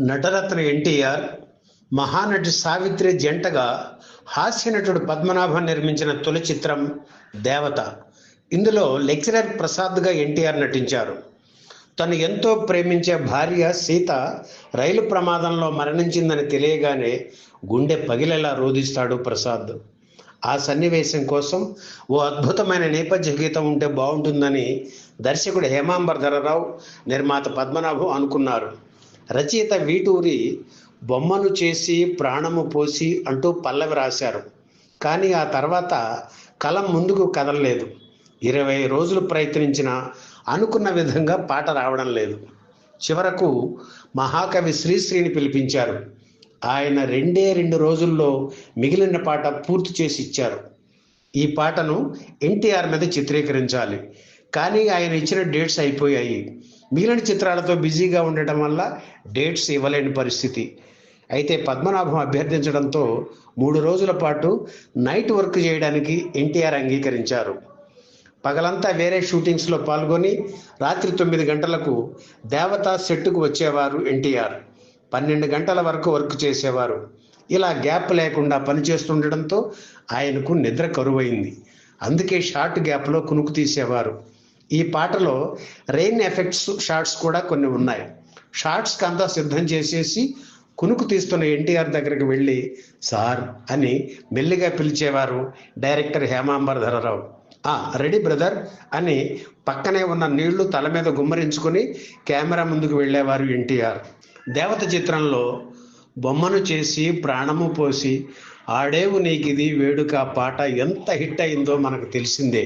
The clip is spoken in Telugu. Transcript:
నటరత్న ఎన్టీఆర్, మహానటి సావిత్రి జంటగా హాస్యనటుడు పద్మనాభం నిర్మించిన తొలి చిత్రం దేవత. ఇందులో లెక్చరర్ ప్రసాద్గా ఎన్టీఆర్ నటించారు. తను ఎంతో ప్రేమించే భార్య సీత రైలు ప్రమాదంలో మరణించిందని తెలియగానే గుండె పగిలేలా రోధిస్తాడు ప్రసాద్. ఆ సన్నివేశం కోసం ఓ అద్భుతమైన నేపథ్య గీతం ఉంటే బాగుంటుందని దర్శకుడు హేమాంబరధరరావు, నిర్మాత పద్మనాభం అనుకున్నారు. రచయిత వీటూరి బొమ్మను చేసి ప్రాణము పోసి అంటూ పల్లవి రాశారు. కానీ ఆ తర్వాత కలం ముందుకు కదలలేదు. 20 రోజులు ప్రయత్నించినా అనుకున్న విధంగా పాట రావడం లేదు. చివరకు మహాకవి శ్రీశ్రీని పిలిపించారు. ఆయన 2 రోజుల్లో మిగిలిన పాట పూర్తి చేసి ఇచ్చారు. ఈ పాటను ఎన్టీఆర్ మీద చిత్రీకరించాలి, కానీ ఆయన ఇచ్చిన డేట్స్ అయిపోయాయి. మిగిలిన చిత్రాలతో బిజీగా ఉండటం వల్ల డేట్స్ ఇవ్వలేని పరిస్థితి. అయితే పద్మనాభం అభ్యర్థించడంతో 3 రోజుల పాటు నైట్ వర్క్ చేయడానికి ఎన్టీఆర్ అంగీకరించారు. పగలంతా వేరే షూటింగ్స్లో పాల్గొని రాత్రి 9 గంటలకు దేవతా సెట్టుకు వచ్చేవారు ఎన్టీఆర్. 12 గంటల వరకు వర్క్ చేసేవారు. ఇలా గ్యాప్ లేకుండా పనిచేస్తుండటంతో ఆయనకు నిద్ర కరువైంది. అందుకే షార్ట్ గ్యాప్లో కునుకు తీసేవారు. ఈ పాటలో రెయిన్ ఎఫెక్ట్స్ షార్ట్స్ కూడా కొన్ని ఉన్నాయి. షార్ట్స్కి అంతా సిద్ధం చేసేసి కునుకు తీస్తున్న ఎన్టీఆర్ దగ్గరికి వెళ్ళి సార్ అని మెల్లిగా పిలిచేవారు డైరెక్టర్ హేమాంబరధరరావు. రెడీ బ్రదర్ అని పక్కనే ఉన్న నీళ్లు తల మీద గుమ్మరించుకొని కెమెరా ముందుకు వెళ్ళేవారు ఎన్టీఆర్. దేవత చిత్రంలో బొమ్మను చేసి ప్రాణము పోసి ఆడేవు నీకిది వేడుక పాట ఎంత హిట్ అయిందో మనకు తెలిసిందే.